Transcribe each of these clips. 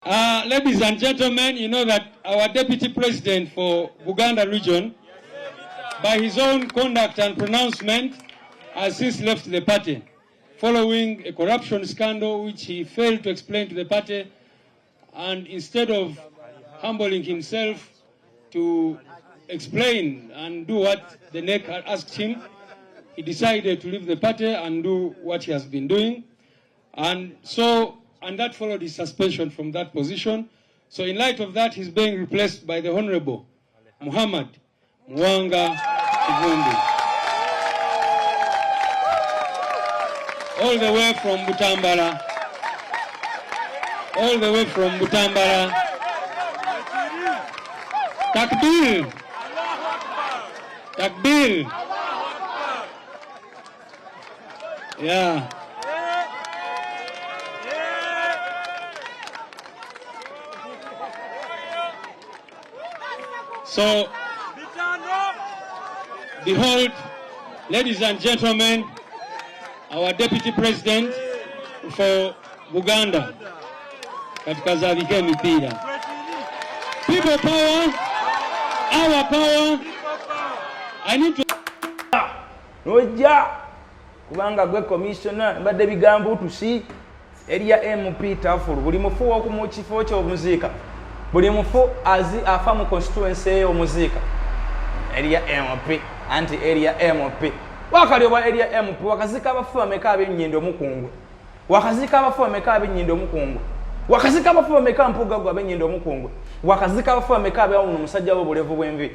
Ladies and gentlemen, you know that our Deputy President for Buganda region, by his own conduct and pronouncement, has since left the party, following a corruption scandal which he failed to explain to the party, and instead of humbling himself to explain and do what the NEC had asked him, he decided to leave the party and do what he has been doing. And that followed his suspension from that position. So in light of that, he's being replaced by the Honorable Muhammad Mwanga Kivumbi. All the way from Butambala. All the way from Butambala. Takbir! Takbir! Yeah. So, behold, ladies and gentlemen, our Deputy President for Buganda, katika zavike mipira. People power, our power. I need to... Noja, kubanga gwe commissioner, mbadde bigambo tusi, area MP tafuru, buli mufu wakumu kifo ky'omuzika. Buli mufu afa mu constituency y'omuzika. Area MP, anti-area MP. Wakali oba area MP, wakazika abafu ameka ab'ennyindo mukungwe. Wakazika abafu ameka ab'ennyindo mukungwe. Wakazika abafu ameka mpuga gwa ab'ennyindo mukungwe. Wakazika abafu ameka ab'awuno musajja w'obulevu bw'envi.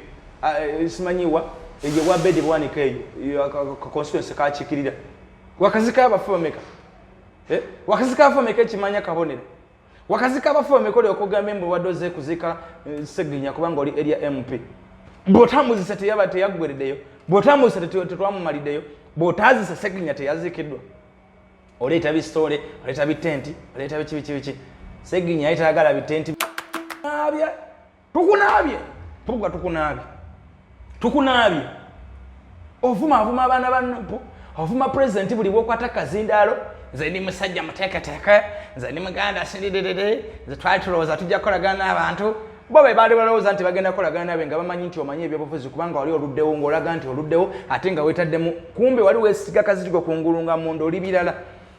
Simanyiwa, eje wa bedi bwanika eyo, constituency kachikirira. Wakazika abafu ameka. Wakazika abafu ameka ekimanya kabonero. Wakazika abafu amekole okugamba embu badoze kuzika Seginya kubanga oli area MP. Botamu zisate yaba teyaggwereddeyo. Botamu zisate tetwamumalideyo. Botazi se Seginya teyazikiddwa. Oleeta bistole, oleeta bitenti, oleeta bichi. Seginya ayitagala bitenti. Nabye. Tukunabye. Puga tukunabye. Tukunabye. Ovuma abaana bantu. Ovuma president buli bwokwata kazindalo. Nze ndi musajja muteekateeka, nze ndi muganda asindidididi, nze twali tulowooza tujja kukolagana n'abantu. Bo be baali balowooza nti bagenda kukolagana nabe nga bamanyi nti omanyi ebyobufuzi kubanga wali oluddewo ng'olaga nti oluddewo ate nga weetaddemu. Kumbe wali weesiga kazitiko kungulu nga munda oli birala.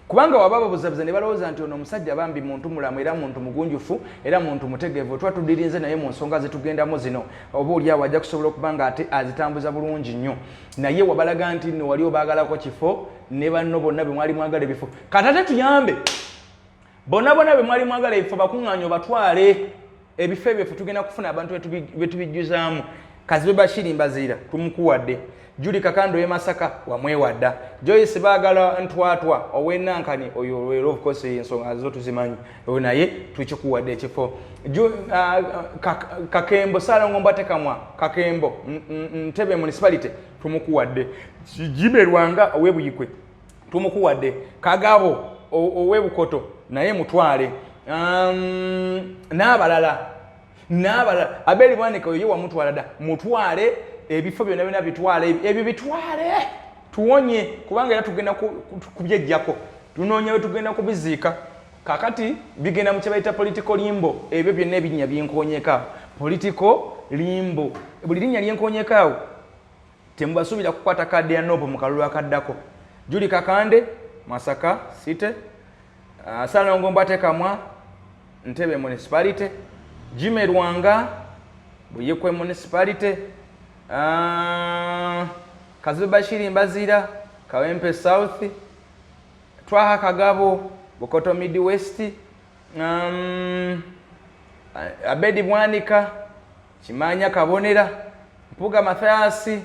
Kubanga waba babuzabuza ne balowooza nti ono omusajja bambi muntu mulamu era muntu mugunjufu era muntu mutegeevu. Tuba tuddirinze naye mu nsonga zetugendamu zino. Oba oliawo ajja kusobola okubanga ate azitambuza bulungi nnyo. Naye wabalaga nti nno wali obaagalako kifo ne banno bonna be mwali mwagala ebifo. Katate tuyambe. Bonna be mwali mwagala ebifo bakuŋŋaanye obatwale. Ebifo ebyo tugenda kufuna abantu betubijjuzaamu. Kazibe Bashiri Mbazira tumukuwadde. Juli Kakando ye Masaka wamwewadda. Joyce Bagala Ntwatwa owenankani oyo lwero of course ensonga zo tuzimanyi. Oyo naye tukikuwadde ekifo. Kakembo Salongo Mbatekamwa Kakembo Ntebe municipality tumukuwadde. Jiberwanga owebuyikwe tumukuwadde. Kagabo owebukoto naye mutwale. N'abalala abeli bwanika oyo wamutwalada mutwale ebifo byonna bitwale ebyo bitwale tuwonye kubanga era tugenda kubyejjako tunonyewe tugenda kubiziika kakati bigenda mu kyebayita political limbo ebyo byonna ebinnya byenkonyeka political limbo buli linnya lyenkonyekaawo temubasuubira kukwata kadde ya nobo mu kalulu akaddako Juli Kakande Masaka City Salongo Mbatekamwa Ntebe municipality Jime Rwanga Buyekwe municipality Kazibe Bashiri Mbazira Kawempe South Twaha Kagabo Bukoto Midwest Abedi Bwanika Kimanya Kabonera Mpuga Mathiasi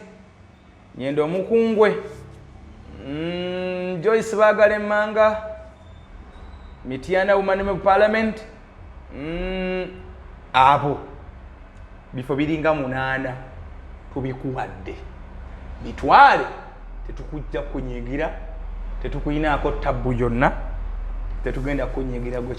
Nyendo Mukungwe Joyce Bagale Manga Mitiana Women Parliament abo bifo biringa 8 tubikuwadde bitwale tetukujja kunyigira tetukuyinaako tabbu yonna tetugenda kunyigira gwe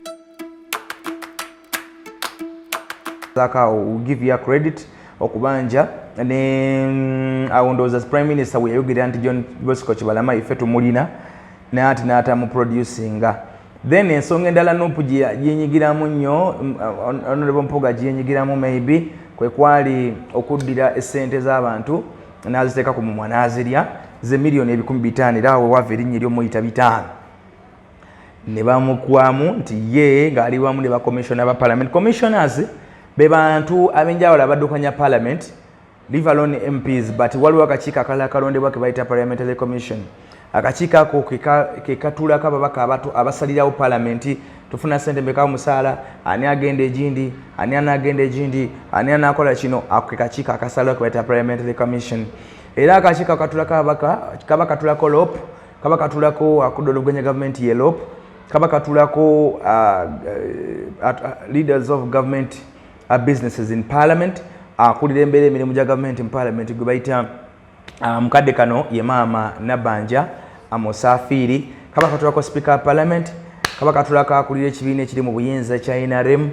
Zaka will give you a credit okubanja ne awondoza Prime Minister we yogera anti John Bosco Kibalama ife tumulina nati nata mu producinga then ensonga endala Nuupu gyenyigiramu nnyo Honorable Mpuuga gyenyigiramu maybe kwe kwali okuddira essente z'abantu n'aziteeka ku mumwa n'azirya ze miliyoni 500 era awo wava erinnya ery'omuyita 5 ne bamukwamu nti ye ng'ali wamu ne bakomishona ba parliament. Commissioners be bantu ab'enjawulo abaddukanya parliament leave alone MPs, but waliwo akakiiko akalala kalondebwa ke bayita parliamentary commission. Akakiiko ako ke katuulako ababaka abasalirawo parliament tufuna ssente mbeka omusaala, ani agenda egindi, ani anaagenda egindi, ani anaakola kino. Ako ke kakiiko akasalawo ke bayita parliamentary commission. Era akakiiko akatulako ababaka kaba katulako LOP, kaba katulako akudologanya government ye LOP, kaba katulako leaders of government businesses in parliament, akulira embeera emirimu gya government in parliament gwe bayita mukadde kano ye maama Nabanja Musafiri. Kaba katulako speaker of parliament, kaba katulako akulira ekibiina ekiri mu buyinza kya NRM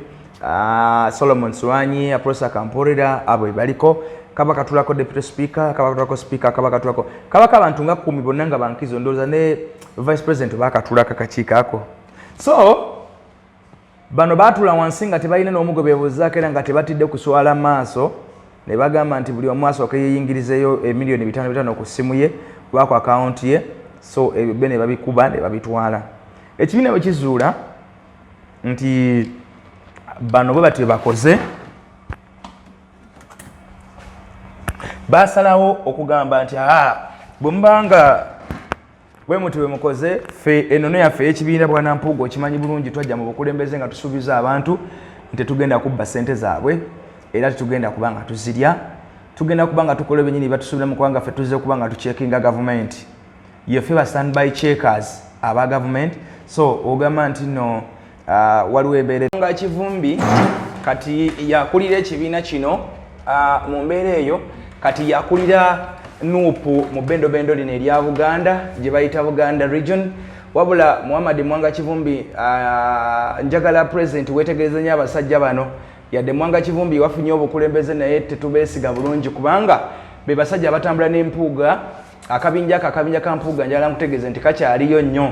Solomon Swanyi, Aprosa Kamporera, abo baliko. Kaba katulako deputy speaker, kaba katulako speaker, kaba katulako abantu nga 10 bonna nga bankizo ndooza ne vice president bakatulaka kakiiko ako. So bano batula wansi nga tebalina n'omugo beebuuzaako era nga tebatidde kuswala maaso ne bagamba nti buli omu asooka yeyingirizeyo emiliyoni 5 ku ssimu ye oba ku akawunti ye. So ebyo be ne babikuba ne babitwala. Ekibiina bwe kizuula nti bano bwe bati bakoze basalawo okugamba nti bwe mubanga bwe muti bwe mukoze fe enono yaffe ekibiina Bwana Mpuuga okimanyi bulungi twajja mu bukulembeze nga tusuubiza abantu nti tugenda kubba ssente zaabwe era tetugenda kubanga tuzirya, tugenda kubanga tukola bennyini batusuubira mu kubanga ffe tuzze kubanga tucheckinga government yeffe ba standby checkers aba government. So ogamba nti no waliwo embeera nga Kivumbi kati yakulira ekibiina kino mu mbeera eyo kati yakulira Nuupu mu bendo lino erya Buganda gye bayita Buganda region. Wabula Muhammad Mwanga Kivumbi njagala president wetegerezanya abasajja bano yadde Mwanga Kivumbi wafunye obukulembeze naye tetubeesiga bulungi kubanga be basajja batambula n'Empuuga. Akabinja ka Mpuuga njala nkutegeeze nti kakyaliyo nnyo.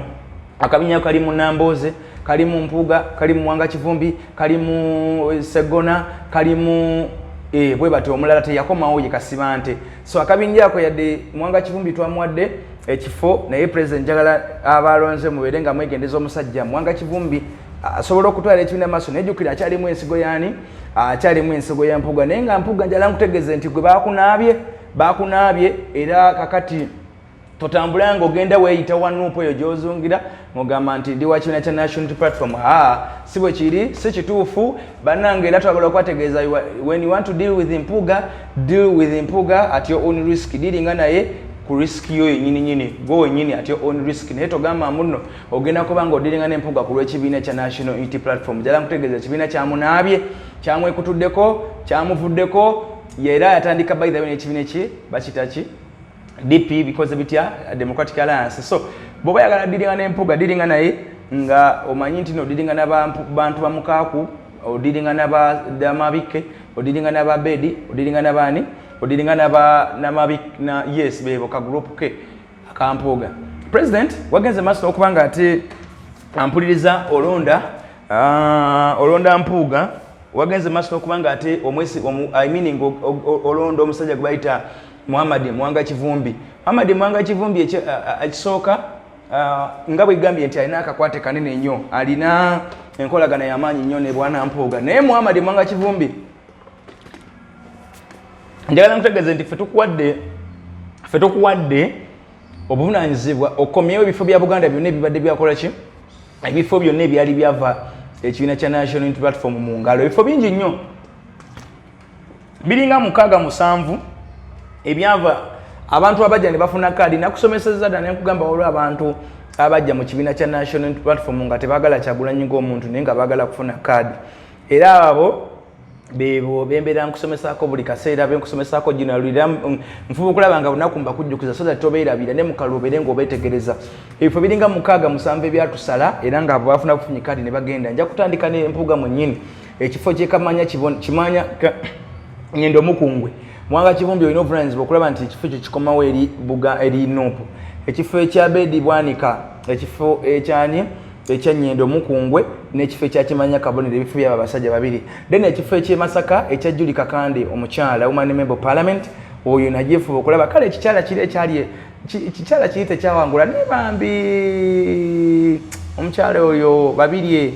Akabinja kali mu Nambooze, kali mu Mpuuga, kali mu Mwanga Kivumbi, kali mu Segona, kali mu bwe bati omulala teyakomawo ye Kasibante. So akabinja ako yadde Mwanga Kivumbi twamuwadde ekifo naye president njagala abalonze mubeere nga mwegendeza omusajja Mwanga Kivumbi asobola okutwala ekibiina maaso nejjukira akyalimu ensigo yaani akyalimu ensigo ya Mpuuga naye nga Mpuuga njala nkutegeeze nti gwe bakunaabye era kakati totambulanga ogenda weeyita wa Nuupu eyo gy'ozungira ng'ogamba nti ndi wa kibiina kya National Unity Platform. Si bwe kiri, si kituufu bannange era twagala okwategeeza when you want to deal with Mpuuga at your own risk. Dealinga naye ku risk yo yennyini go wennyini at your own risk. Naye togamba muno ogenda kuba ng'odiringa n'Empuuga ku lw'ekibiina kya National Unity Platform. Njala nkutegeeza ekibiina kyamunaabye, kyamwekutuddeko, kyamuvuddeko era yatandika by the way n'ekibiina ki bakita ki DP because bitya Democratic Alliance. So boba yagala diringa n'Empuuga diringa naye nga omanyi nti no diringa n'abantu bamukaaku, odiringa n'abadamabike, odiringa n'ababedi, odiringa n'abani, odiringa na yes bebo ka group ke akampuuga. President wagenze maaso okubanga ate ampuliriza olonda Mpuuga wagenze maaso okubanga ate omwesi olonda omusajja gwe bayita Muhammad Mwanga Kivumbi. Muhammad Mwanga Kivumbi ekisooka nga bwe gambye nti alina akakwate kanene nnyo, alina enkolagana y'amaanyi nnyo ne Bwana Mpuuga. Naye Muhammad Mwanga Kivumbi njagala nkutegeeze nti ffe tukuwadde obuvunaanyizibwa okomyewo ebifo bya Buganda byonna ebibadde byakola ki, ebifo byonna ebyali byava ekibiina kya National Unity Platform mu ngalo. Ebifo bingi nnyo biringa 6-7 ebyava abantu abajja ne bafuna kaadi. Nakusomesezza ddala ne nkugamba olwo abantu abajja mu kibiina kya National Unity Platform nga tebaagala Kyagulanyi ng'omuntu naye nga baagala kufuna kaadi. Era abo bebo bembeera nkusomesaako buli kaseera benkusomesaako ginalulira nfuba okulaba nga lunaku mbakujjukiza so that tobeerabira ne mukalubeere ng'obeetegereza. Ebifo biringa 6-7 ebyatusala era nga abo bafuna kufunye kaadi ne bagenda. Nja kutandika n'Empuuga mwennyini ekifo ky'Ekamanya Kimanya Ngendo Mukungwe. Mwanga Kivumbi olina obuvunaanyizibwa okulaba nti ekifo ekyo kikomawo eri Nuupu. Ekifo ekya Bedi Bwanika, ekifo ekyani ekyanyendo mukungwe n'ekifo ekyakimanya kabonero ebifo byaba abasajja babiri. Then ekifo eky'Emasaka ekya Julie Kakande omukyala woman member parliament oyo najefu okulaba kale ekikyala kiri ekyali kikyala kiri tekyawangula ne bambi omukyala oyo babiri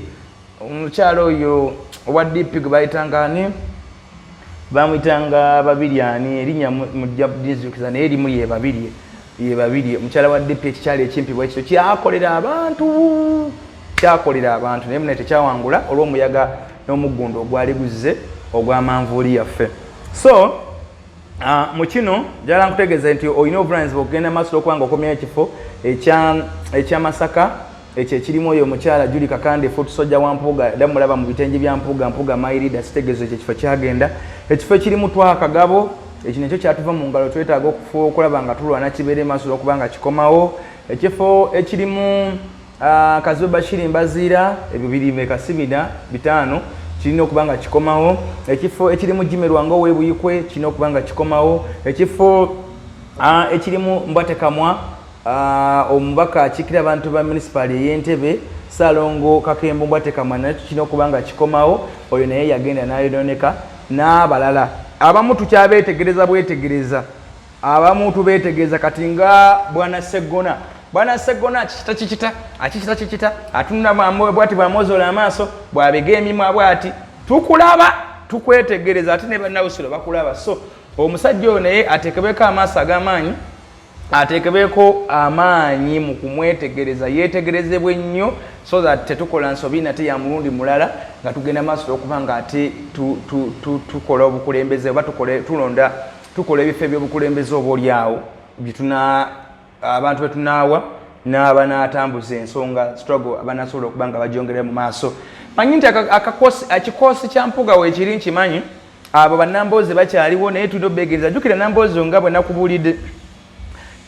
omukyala oyo owa DP gwe bayitangani bamuyitanga babiri ani erinya mu district naye erimu ye babiri omukyala wa DP ekikyala ekimpibwa ekyo kyakolera abantu naye mune tekyawangula olw'omuyaga n'omuggundo ogwali guzze ogw'amanvuuli yaffe. So mu kino njala nkutegeeza nti olina obuvunaanyizibwa okugenda maaso okuba okomyayo ekifo ekyamasaka ekyo ekirimu oyo omukyala Julie Kakande foot sojja wa Mpuuga dda mulaba mu bitengi bya Mpuuga mairida kitegeezo ekyo ekifo kyagenda ekifo ekirimu Twakagabo ekyo nekyo kyatuva mu ngalo twetaaga okufuba okulaba nga tulwana kibeere maaso okuba nga kikomawo ekifo ekirimu Kazibu Bashiri Mbaziira ebyo biri kasibina bitano kirina okuba nga kikomawo ekifo ekirimu Jimmy Lwango w'Ebuyikwe kirina okuba nga kikomawo ekifo ekirimu Mbate Kamwa omubaka akiikira abantu ba municipal ey'Entebbe Salongo Kakembo Mbate Kamwa nakyo kirina okuba nga kikomawo oyo naye yagenda n'ayononeka n'abalala abamu tukyabeetegereza bwetegereza abamu tubeetegereza kati nga Bwana Segona akikita atunula bwati bwamwozola amaaso bwabega emimwa bwati tukulaba tukwetegereza ate ne bannawusiro bakulaba. So omusajja oyo naye ateekebeko amaaso ag'amaanyi ateekebeko amaanyi mu kumwetegereza yeetegerezebwe nnyo so that tetukola nsobi nate ya mulundi mulala nga tugenda maaso okuba nga ate tukola obukulembeze oba tukola ebifo ebyobukulembeze obaolyawo byetuna abantu betunaawa n'abanaatambuza ensonga struggle abanasobola okuba nga bagyongerera mu maaso. Manyi nti ekikoosi kya Mpuuga weekiri nkimanyi abo bannamboozi bakyaliwo naye tulina obeegereza jjukira Namboozi nga bwe nakubuulidde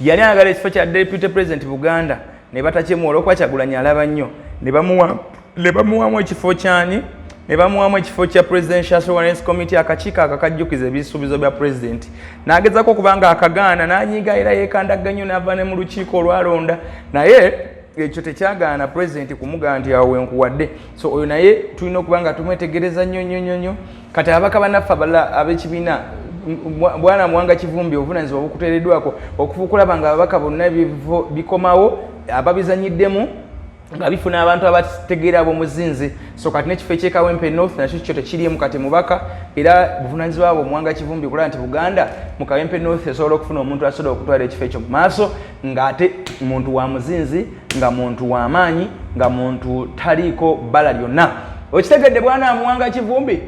yali ayagala ekifo kya Deputy President Buganda ne batakimuwa olw'okuba Kyagulanyi alaba nnyo ne bamuwamu ekifo kyani ne bamuwamu ekifo kya Presidential Assurance Committee akakiiko akakajjukiza ebisuubizo bya President n'agezako okuba nga akagaana n'anyiga era yeekandagga nnyo n'ava ne mu lukiiko olwalonda naye ekyo tekyagaana President kumugaa nti awo wenkuwadde. So oyo naye tulina okuba nga tumwetegereza nnyo kati ababaka bannaffe abalala ab'ekibiina Bwana Mwanga Kivumbi obuvunaanyizibwa obukuteereddwako okukulaba nga ababaka bonna bikomawo ababizanyiddemu nga bifuna abantu abategeera ab'omuzinzi. So kati n'ekifo eky'Ekawempe North nakyo kyo tekiriemu kati mubaka era buvunaanyizibwa bwo Mwanga Kivumbi kulaba nti Buganda mu Kawempe North esobola okufuna omuntu asobola okutwala ekifo ekyo mu maaso ng'ate muntu wa muzinzi nga muntu wa maanyi nga muntu taliiko bbala lyonna. Okitegedde Bwana Mwanga Kivumbi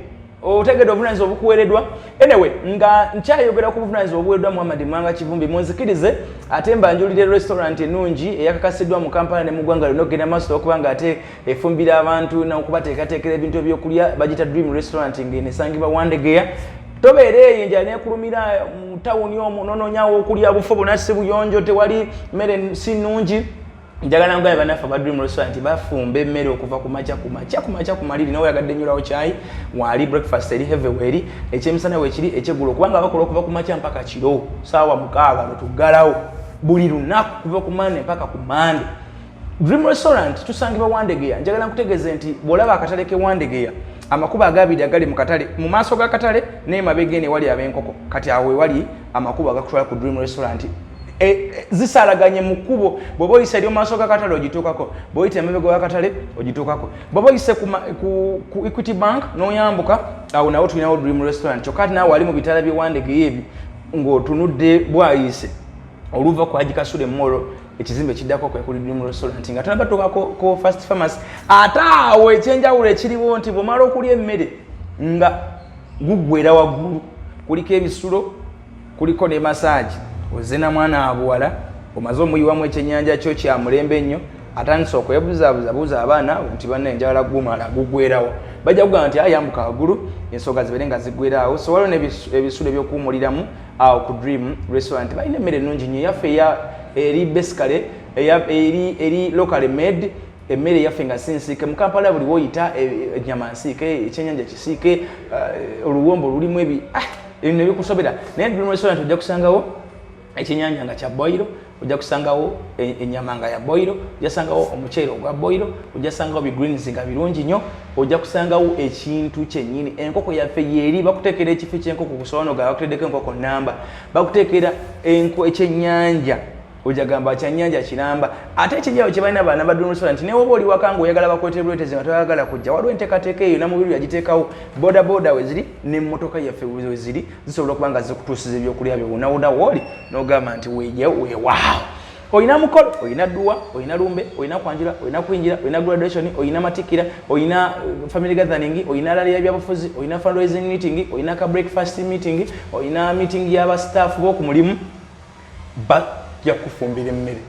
otegedde obuvunaanyizibwa obukuweereddwa. Anyway nga nkyayogera ku buvunaanyizibwa obuweereddwa Muhammad Mwanga Kivumbi munzikirize ate mbanjulire restaurant ennungi eyakakasiddwa mu Kampala ne mu ggwanga lyonna okugenda maaso okuba nga ate efumbira abantu n'okubateekateekera ebintu ebyokulya bagita Dream Restaurant ng'enesangibwa Wandegeya. Tobeera eyo njala nekulumira mu tawuni omwo n'onoonyaawo okulya bufo bonna si buyonjo tewali mmere si nnungi. Njagala ngaya bannaffe aba Dream Restaurant bafumba emmere okuva ku makya ku maliri nawe oyagadde nnyulawo kyayi wali breakfast eri heavyweight ekyemisana weekiri ekyeggulo kubanga bakola okuva ku makya mpaka kiro saawa 6 lwetuggalawo buli lunaku kuva ku Monday mpaka ku Monday. Dream Restaurant tusangibwa Wandegeya. Njagala nkutegeeze nti bw'olaba akatale ke Wandegeya amakubo agabiri agali mu katale mu maaso g'akatale n'emabega ene wali ab'enkoko kati awo wali amakubo agakutwala ku Dream Restaurant zisalaganye mu kkubo bw'oba oyise eri omaaso g'akatale ogituukako bw'oyita emabega w'akatale ogituukako bw'oba oyise ku Equity Bank n'oyambuka awo nawo tulinawo Dream Restaurant kyokka ati naawe wali mu bitala by'Ewandegeya ebyo ng'otunudde bwayise oluva ku Haji Kasule Mall ekizimbe kiddako kwe kuli Dream Restaurant nga tunabatuuka ko First Pharmacy ate awo ekyenjawulo ekiriwo nti bw'omala okulya emmere nga guggwera waggulu kuliko ebisulo kuliko ne massage ozena mwana abuwala omaze omuyiwamu ekyennyanja kyo kya mulembe nnyo atandise okwebuzaabuza abaana nti banna enjawala gumala guggwerawo bajja kugamba nti ayambuka waggulu ensonga zibeere nga ziggwerawo. So waliwo n'ebisulo ebyokuwumuliramu awo ku Dream Restaurant balina emmere ennungi nnyo yaffe eri basically eri locally made emmere yaffe nga sinsiike mu Kampala buli woyita ennyama nsiike ekyennyanja kisiike oluwombo lulimu ebintu ebikusobera naye Dream Restaurant ojja kusangawo ekyennyanja nga kya boilo ojja kusangawo ennyama nga ya boilo, ojja kusangawo omuceere ogwa boilo, ojja kusangawo bigreens nga birungi nnyo, ojja kusangawo ekintu kyennyini. Enkoko yaffe yeeri bakuteekera ekifo ky'enkoko ku sowaano ga bakuteddeko enkoko nnamba, bakuteekera ekyennyanja ojja gamba kyannyanja kiramba. Ate ekijjawo kye balina baana ba Dream Restaurant newe oba oli waka ng'oyagala bakwetera bulwetezi nga toyagala kujja, waliwo enteekateeka eyo Namubiru yagiteekawo, bodaboda we ziri n'emmotoka yaffe we ziri zisobola okuba nga zikutuusiza ebyokulya byo wonawona wooli n'ogamba nti weewaawo. Oyina mukolo, oyina dduwa, oyina lumbe, oyina kwanjula, oyina kwinjira, oyina graduation, oyina matikira, oyina family gathering, oyina lali y'ebyabufuzi, oyina fundraising meeting, oyina ka breakfast meeting, oyina meeting y'aba staff b'oku mulimu, yakufumbira emmere.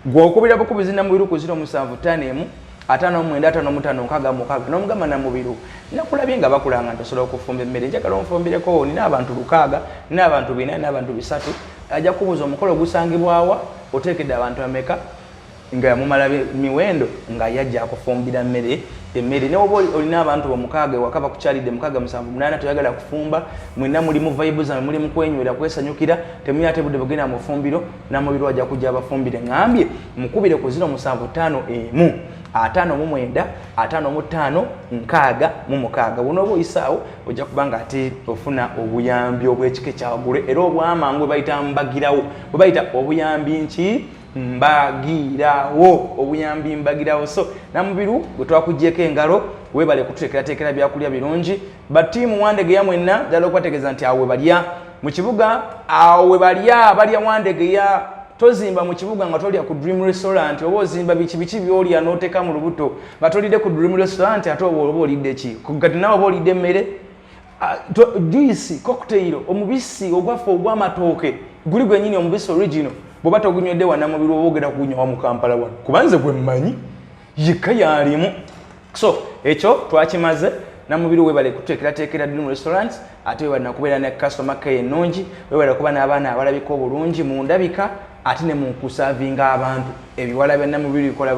Gw'okubira bukubizi Namubiru ku 075 59556 n'omugamba Namubiru nakulabye nga bakulanga ntosobola okufumba emmere, njagala onfumbireko. Nina abantu 600, nina abantu 400, nina abantu 300. Ajja kubuuza omukolo gusangibwawa, oteekedde abantu ameka nga mumala miwendo nga yajja akufumbira emmere. Ne oba olina abantu omukaaga ewaka bakukyalidde 678 toyagala kufumba, mwenna mulimu vibes na mulimu kwenywera kwesanyukira, temuyate budde bugenda mu fumbiro, Namubiru ajja kujja abafumbire. Ngambye mukubire ku 075 59 55 6 buno oba oyisaawo ojja kubanga ate ofuna obuyambi obw'ekika ekyawagule era obwamangu bwe bayita mbagirawo, bwe bayita obuyambi nki mbagirawo, obuyambi mbagirawo. So Namubiru bwe twakugyeko engalo webale kututeekerateekera byakulya birungi. Batiimu Wandegeya mwenna ddala okubategeeza nti awo we balya mu kibuga, awo we balya Wandegeya. Tozimba mu kibuga nga tolya ku Dream Restaurant, oba ozimba biki byolya n'oteeka mu lubuto nga tolidde ku Dream Restaurant, ate oba olidde ki? Kati nawe oba olidde emmere, juice, cocktail, omubisi ogwaffe ogw'amatooke guli gwennyini, omubisi original bw'oba togunywedde wa Namubiru oba ogenda kugunywa mu Kampala wano, kubanze gwe mmanyi yekka yalimu. So ekyo twakimaze. Namubiru webale kuteekerateekera Dream Restaurant, ate webale nakubeera ne customer care ennungi, webale kuba n'abaana abalabika obulungi mu ndabika ate ne mu kusavinga abantu. Ebiwala bya Namubiru bikola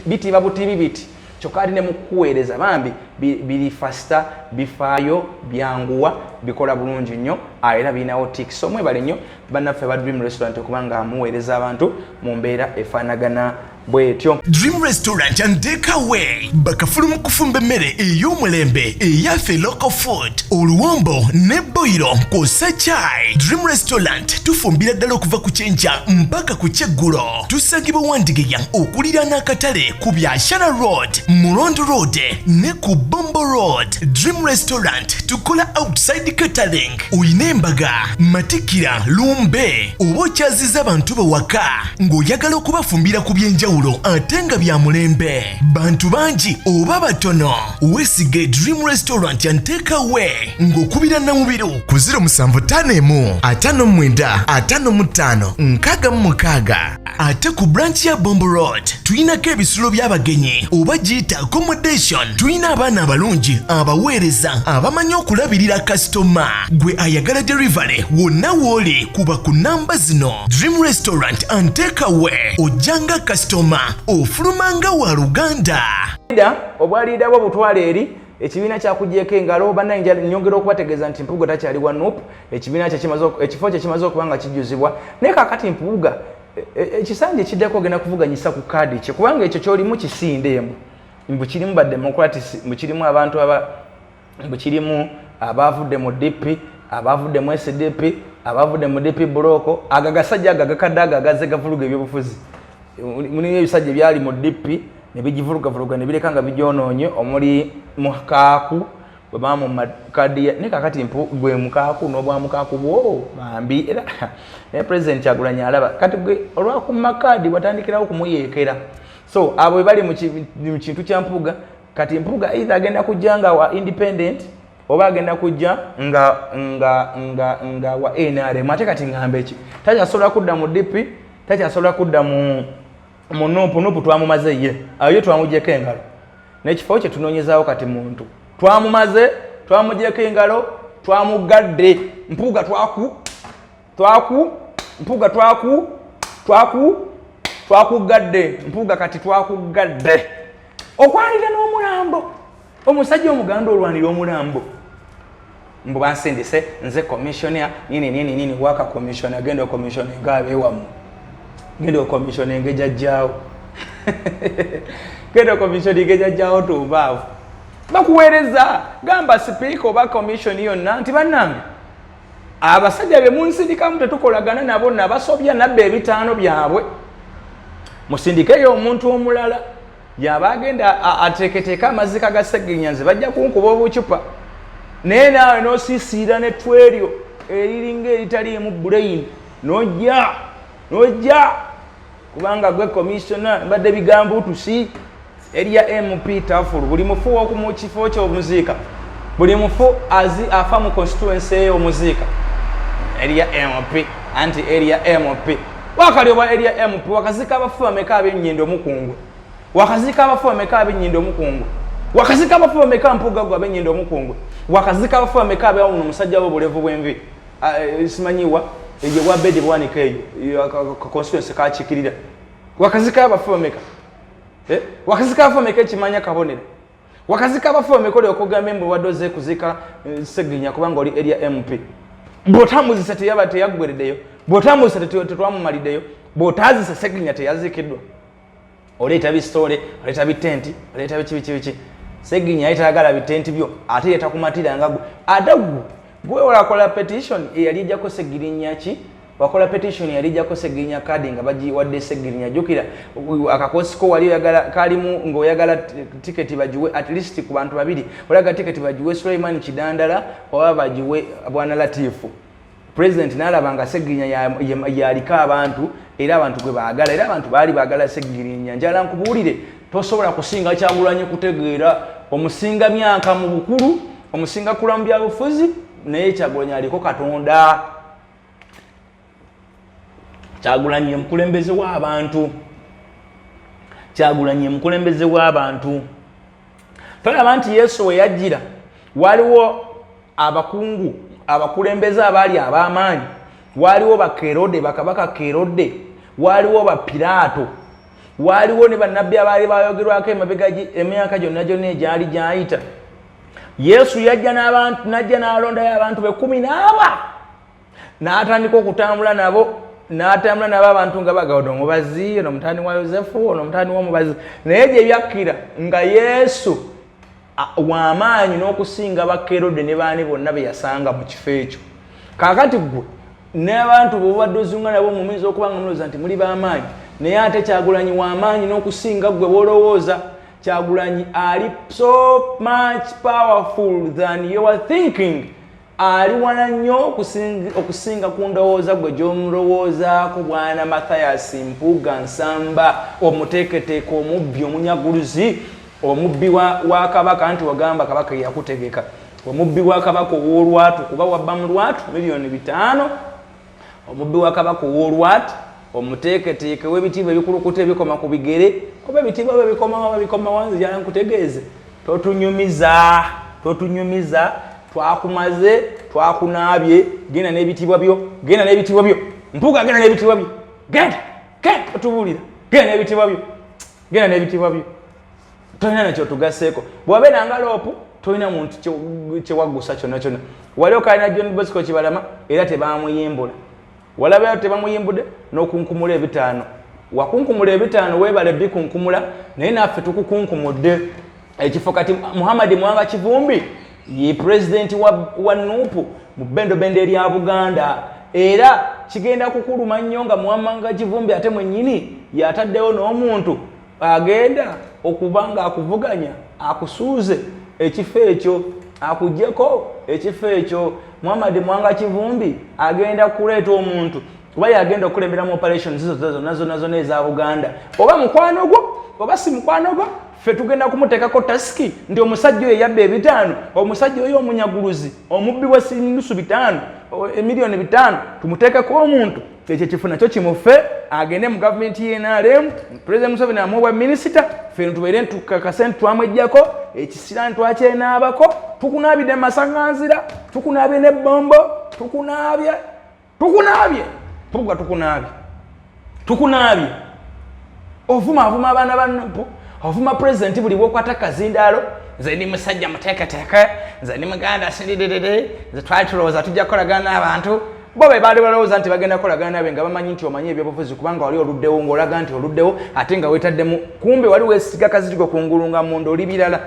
bitiba butibi biti kyokka ate ne mu kuweereza bambi biri faster, bifaayo, byanguwa, bikola bulungi nnyo, era birinawo tics. So mwebale nnyo bannaffe ba Dream Restaurant okuba muweereza abantu mu mbeera efaanagana bwetyo. Dream Restaurant and Takeaway bakafulu mu kufumba emmere ey'omulembe eyaffe local food, oluwombo ne boiro kw'ossa chai. Dream Restaurant tufumbira ddala okuva ku kyenkya mpaka ku kyeggulo. Tusangibwa Wandegeya okuliraana akatale ku Byashara Road, Mulondo Road ne ku Bombo Road. Dream Restaurant tukola outside catering. Oyina embaga, matikira, lumbe oba okyaziza abantu bawaka ng'oyagala okubafumbira ku byenjawulo ate nga bya mulembe. Bantu bangi oba batono, weesige Dream Restaurant and Takeaway ng'okubira Namubiru ku 075 59 55 ate ku branch ya Bombo Road tuyinako ebisulo by'abagenyi oba giyita accommodation. Tuyina abaana abalungi, abaweereza abamanyi okulabirira kasitoma. Gwe ayagala delivery wonna wooli kuba ku namba zino. Dream Restaurant and Takeaway ojjanga kasitoma ofulumanga wa Luganda. Obwaliida bwo butwale eri ekibiina kyakugyeko engalo. Bannayinja nnyongera okubategeeza nti Mpuuga takyali wa NUP, ekibiina ekifo kye kimaze okuba nga kijjuzibwa. Naye kaakati Mpuuga ekisanja kiddako ogenda kuvuganyisa ku kaadi kye kubanga ekyo kyolimu kisindeemu. Mbu kirimu ba Democrats, mbu kirimu abantu mbu kirimu abavudde mu DP, abavudde mu SDP, abavudde mu DP Buloko, agagasajja agakadde agaze gavuluga ebyobufuzi. Muni ebisajja byali mu DP ne bijivuluga ne bireka nga bijonoonye omuli Mukaaku bwe bamu makadi ne kakati gwe Mukaaku n'obwa Mukaaku bwo bambi era ne president Kyagulanyi alaba kati gwe olwa ku makadi watandikirawo kumuyeekera. So abo bali mu kintu kya Mpuuga, kati Mpuuga either agenda kujjanga wa independent oba agenda kujja nga wa NRM. Ate kati ngambe ki takyasobola kudda mu DP, takyasobola kudda mu NUP twamumaze ye ayo twamugyeko engalo n'ekifo kye tunoonyezaawo kati muntu twamumaze, twamugyeko engalo, twamugadde. Mpuuga Mpuuga twakugadde. Mpuuga kati twakugadde okwanira n'omulambo. Omusajja omuganda olwanira omulambo mbu bansindise nze commissioner nini waka commissioner agenda commissioner ngaabeewamu ngendo commission engeja jao ngendo commission engeja jao tubavu bakuwereza gamba speaker oba commission yonna nti bannange abasajja be munsindika mutetukolagana nabo nabasobya nabbe ebitaano byabwe musindikeyo omuntu omulala yaba agenda ateeketeka amazika ga Sseginyanzi bajja kunkuba obucupa naye naawe n'osiisiira n'ettweryo eriringa eritaliimu brain n'ojja kubanga gwe commissioner mbadde bigambo tusi area MP Tafulu buli mufu w'okumu kifo ky'omuziika buli mufu afa mu constituency y'omuziika area MP anti area MP wakali oba area MP wakazika abafu bameka ab'ennyindo mukungwe wakazika abafu bameka ab'ennyindo mukungwe wakazika abafu bameka mpugaggwa ab'ennyindo mukungwe wakazika abafu bameka ab'awuno omusajja w'obulevu bw'envi simanyiwa eje bwa bedi bwanika eyo constituency kakikirira wakazika abafu bameka wakazika abafu bameka ekimanya kabonero wakazika abafu bameka oli okugamba mbu wadoze kuzika Sseginya kubanga oli area MP bw'otamuzisa teyaba teyaggwereddeyo bw'otamuzisa tetwamumaliddeyo bw'otazisa Sseginya teyazikiddwa oleeta bisitole oleeta bitenti oleeta biki Sseginya yayitayagala bitenti byo ate yetakumatiranga gwe ate gwe walakola petition eyali ejjako Sseginya ki wakola petition yali ejjako Sseginya kadi nga bagiwadde Sseginya jjukira akakosiko wali oyagala kalimu ng'oyagala tiketi bagiwe at least ku bantu babiri olaga tiketi bagiwe Suleiman Kidandala oba bagiwe Bwana Latifu president n'alaba nga Sseginya yaliko abantu era abantu gwe baagala era abantu baali baagala Sseginya njala nkubuulire tosobola kusinga Kyagulanyi kutegeera omusinga myaka mu bukulu omusinga kula mu byabufuzi naye Kyagulanyi aliko Katonda Kyagulanyi mukulembeze w'abantu Kyagulanyi mukulembeze w'abantu tolaba nti Yesu we yajjira waliwo abakungu abakulembeze abaali ab'amaanyi waliwo bakerode bakabaka kerode waliwo bapiraato waliwo ne bannabbi abaali bayogerwako emyaka gyonna egyali gyayita Yesu yajja n'abantu najja n'alondayo abantu be 10 n'atandika okutambula nabo n'atambula nabo abantu nga bagawodde omubazi ono mutani wa Yosefu ono mutani w'omubazi naye gye byakkira nga Yesu w'amaanyi n'okusinga bakerode ne baani bonna be yasanga mu kifo ekyo kaakati gwe n'abantu bw'obadde ozunga nabo muyinza okuba nga mulowooza nti muli b'amaanyi naye ate Kyagulanyi w'amaanyi n'okusinga gwe bw'olowooza Kyagulanyi ali so much powerful than you are thinking ali wana nnyo okusinga ku ndowooza gwe gy'omulowoozaako Bwana Mathias Mpuuga Nsamba omuteeketeeka omubbi omunyaguluzi omubbi wa kabaka nti wagamba kabaka yakutegeka omubbi wa kabaka ow'olwatu kuba wabba mu lwatu $5,000,000 omubbi wa kabaka ow'olwatu omuteeketeeke w'ebitiibwa ebikulukuta ebikoma ku bigere oba ebitiibwa bwe bikoma wanzi jala nkutegeeze totunyumiza twakumaze twakunaabye genda n'ebitiibwa byo Mpuuga genda n'ebitiibwa byo genda otubuulira genda n'ebitiibwa byo tolina nakyo tugaseeko bw'abeera ngaloopu tolina muntu kyewaggusa kyonna wali okalina John Bosco Kibalama era tebamuyimbula walabayo tebamuyimbudde n'okunkumula 5 wakunkumula 5 weebale bikunkumula naye naffe tukukunkumudde ekifo kati Muhammad Mwanga Kivumbi ye president wa NUP mu bendobendo erya Buganda era kigenda kukuluma nnyo nga Mwanga Kivumbi ate mwennyini yataddewo n'omuntu agenda okubanga akuvuganya akusuuze ekifo ekyo akujjeko ekifo ekyo Muhammad Mwanga Kivumbi agenda kuleeta omuntu kuba yagenda okulemberamu operations zonna eza Buganda oba mukwano gwo oba si mukwano gwo ffe tugenda kumuteekako tasiki nti omusajja oyo yabba 5 omusajja oyo omunyaguluzi omubbi wa sinusu 5 emiliyoni 5 tumuteekeko omuntu ekyo kifo nakyo kimuffe agende mu gavumenti y'NRM President Museveni amuwa minisita ffe tubeere tukakase twamwejjako ekisira twakyenaabako tukunaabidde masaŋŋanzira tukunaabye n'ebbombo tukunaabye Mpuuga tukunaabye ovuma abaana ba NUP ovuma president buli bwokwata kazindaalo nze ndi musajja muteeketeeke nze ndi muganda sindidididi nze twali tulowooza tujja kukolagana n'abantu bo be bali balowooza nti bagenda kolagana nabe nga bamanyi nti omanyi ebyobufuzi kubanga wali oluddewo ng'olaga nti oluddewo ate nga weetaddemu kumbe wali weesiga kazitiko kungulu nga munda oli birala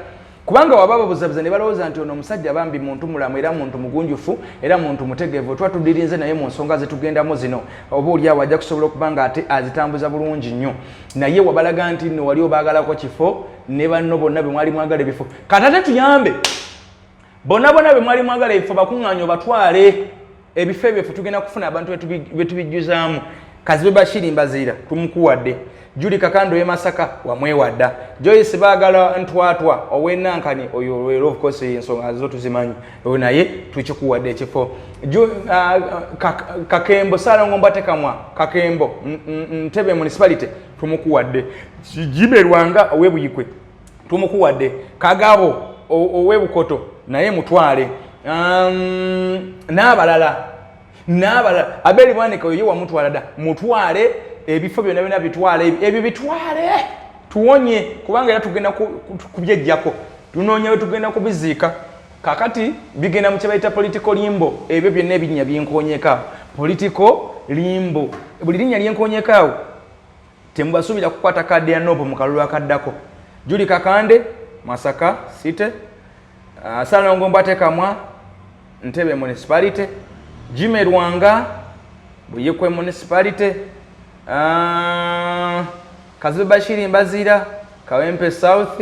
kubanga waba babuzabuza ne balowooza nti ono omusajja bambi muntu mulamu era muntu mugunjufu era muntu mutegeevu tuba tudirinze naye mu nsonga zetugendamu zino oba oliawo ajja kusobola okubanga ate azitambuza bulungi nnyo naye wabalaga nti nno wali obaagalako kifo ne banno bonna be mwali mwagala ebifo katate tuyambe bonna be mwali mwagala ebifo bakuŋŋaanya obatwale ebifo ebyo ffe tugenda kufuna abantu betubijjuzaamu Kazibe Bashiri Mbazira tumukuwadde Judy Kakando Masaka wamwewadda Joyce Bagala Ntwatwa owenankani oyo lero of course ensonga zo tuzimanyi oyo naye tukikuwadde ekifo Kakembo Salongo Mbatekamwa Kakembo Ntebe municipality tumukuwadde Jimerwanga owebuyikwe tumukuwadde Kagabo owebukoto naye mutwale n'abalala abeli bwanika oyo wamutwala da mutwale ebifo byonna bitwale ebyo bitwale tuwonye kubanga era tugenda kubyejjako tunoonya we tugenda kubiziika kakati bigenda mu kyebayita political limbo ebyo byonna ebinnya byenkonyeka political limbo buli linnya lyenkonyekaawo temubasuubira kukwata kadde ya nobo mu kalulu akaddako Judy Kakande Masaka City Salongo Mbatekamwa Ntebe municipality Jimerwanga Buyekwe municipality Kazibe Bashiri Mbazira Kawempe South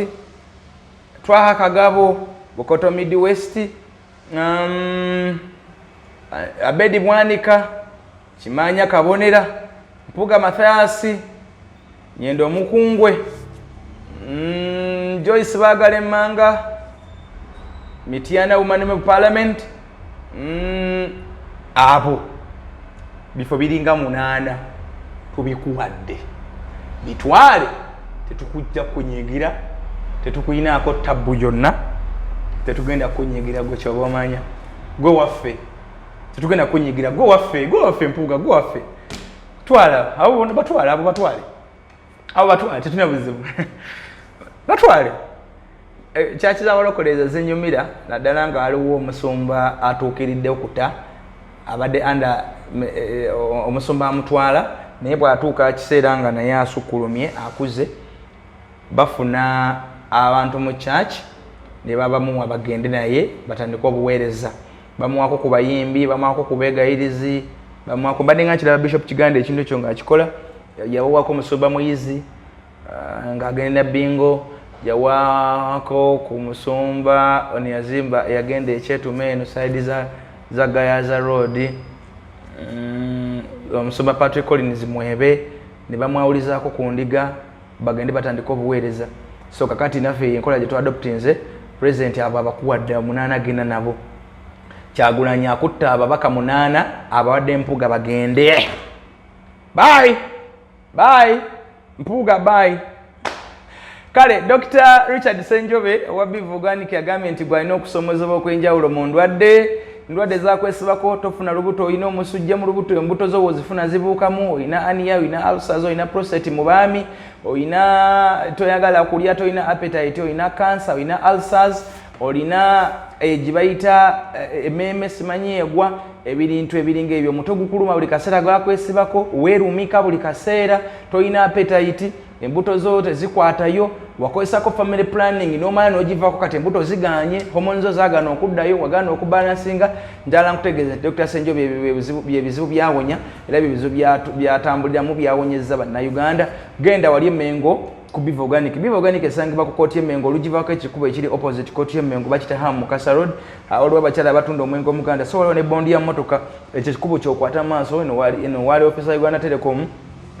Twaha Kagabo Bukoto Midwest Abedi Bwanika Kimanya Kabonera Mpuga Mathiasi Nyendo Mukungwe Joyce Bagale Manga Mitiana Women Parliament abo bifo biringa 8 tubikuwadde bitwale tetukujja kunyigira tetukuyinaako tabbu yonna tetugenda kunyigira gwe kyobomanya gwe waffe tetugenda kunyigira gwe waffe Mpuga gwe waffe twala abo batwale tetuna buzibu batwale kyakiza abalokoleza zenyumira naddala nga waliwo omusumba atuukiridde okuta abadde anda omusumba amutwala naye bw'atuuka kiseera nga naye asukkulumye akuze bafuna abantu mu church ne babamuwa bagende naye batandika obuweereza bamuwako ku bayimbi bamuwako ku beegayirizi bamuwako mbadde nga kiraba Bishop Kiganda ekintu ekyo ng'akikola yawawako omusumba muyizi ng'agenda bingo yawako ku musumba oniyazimba yagenda ekyetume eno side za Gayaza Road omusumba Patrick Collins Mwebe ne bamwawulizaako ku ndiga bagende batandika obuweereza so kakati naffe enkola gye twadoptinze president abo abakuwadde 8 agenda nabo Kyagulanyi akutta ababaka 8 abawadde Mpuga bagende bye Mpuga bye Kale Dr. Richard Senjobe wa Bivu Organic yagambye nti gwalina okusomozebwa okwenjawulo mu ndwadde zakwesibako tofuna lubuto olina omusujja mu lubuto embuto zo wozifuna zibuukamu olina ania olina ulcers olina prostate mu baami olina toyagala kulya tolina appetite olina cancer olina ulcers olina gibayita emmeeme simanyi egwa ebintu ebiringa ebyo muto gukuluma buli kaseera gwakwesibako weerumika buli kaseera tolina appetite embuto zo tezikwatayo wakozesako family planning n'omala n'ogivako kati embuto ziganye hormones zo zaagana okuddayo wagana okubalansinga njala nkutegeeza Dr. Senjobe byebizibu byawonya era byebizibu byatambuliramu byawonyezza bannayuganda genda wali Mengo ku Bivu Organic esangibwa ku kooti y'Emmengo olugivako ekikubo ekiri opposite kooti y'Emmengo bakita Hamu Mukasa Road waliwo abakyala abatunda omwenge omuganda so waliwo ne bondi ya mmotoka ekyo ekikubo kyokwata maaso eno wali officer ya Uganda Telecom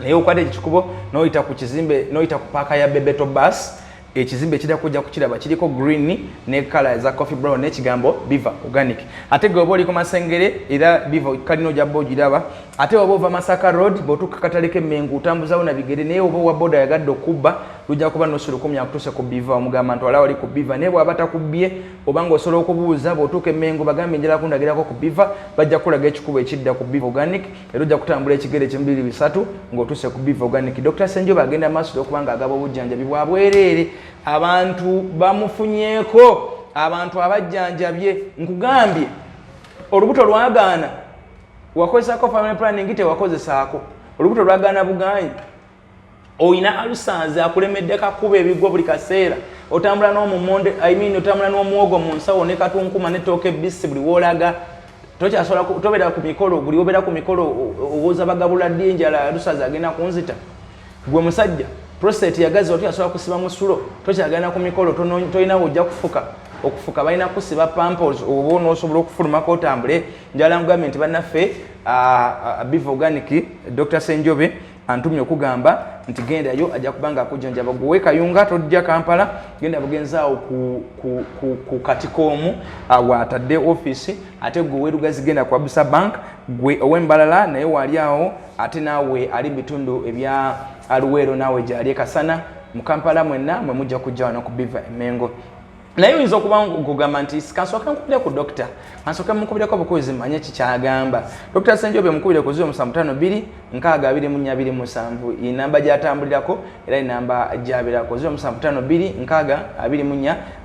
naye okwata ekikubo noyita ku kizimbe noyita ku paaka ya Bebeto bus ekizimbe ekira kujja kukiraba kiriko green ne color za coffee brown n'ekigambo Bivu Organic ate gwe oba ku Masengere era Bivu kalino jabbo giraba ate oba ova Masaka Road botuka kataleke Mengo utambuzawo na bigere naye oba wa boda yagadde okubba lujja kuba nosolo komya kutuse ku Bivu omugamba ntwala wali ku Bivu ne bwaba takubye obanga osolo okubuuza botuke Mengo bagambe njala kundagirako ku Bivu bajja kulaga ekikubo ekidda ku Bivu Organic era ojja kutambula ekigere kyembiri bisatu ng'otuse ku Bivu Organic Dr. Senjobe agenda maaso okubanga agaba obujjanjabi bwabwerere abantu bamufunyeko abantu abajjanjabye nkugambye olubuto lwagaana wakozesako family planning tewakozesaako olubuto lwagaana bugaanyi oyina alusanze akulemedde kakuba ebigwa buli kaseera otambula n'omumonde otambula n'omwogo mu nsawo ne katunkuma n'ettooke ebbisi buli woolaga tokyasobola tobeera ku mikolo buli obeera ku mikolo owooza bagabula ddi enjala alusanze agenda kunzita gwe musajja prostate yagazi otyasobola kusiba mu sulo tokyagenda ku mikolo tolina ojja okufuka balina kusiba pampers oba onoosobola okufulumako otambule njala ngugambye nti bannaffe Biva Organic Dr. Senjobe antumye okugamba nti gendayo ajja kubanga akujonjaba gwe kayunga tojja Kampala genda bugenzaawo ku Katikomu watadde office ate gwe werugazi genda ku Absa Bank gwe owembalala naye wali awo ate naawe ali bitundu ebya Aluwero naawe gyali Kasana mu Kampala mwenna mwe mujja kujja wano ku Biva Emengo naye oyinza okuba nkugamba nti kansooka nkubire ku dokita kansooka mukubireko bukuzi manye kikyagamba Dr. Senjobe mukubire ku 0752 62427 inamba gyatambulirako era inamba gyabirako 0752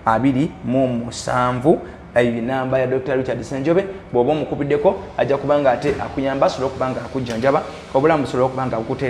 62427 ayi namba ya Dr. Richard Senjobe bw'oba omukubiddeko ajja kubanga ate akuyamba asobola okubanga akujjanjaba obulamu busobola okubanga akute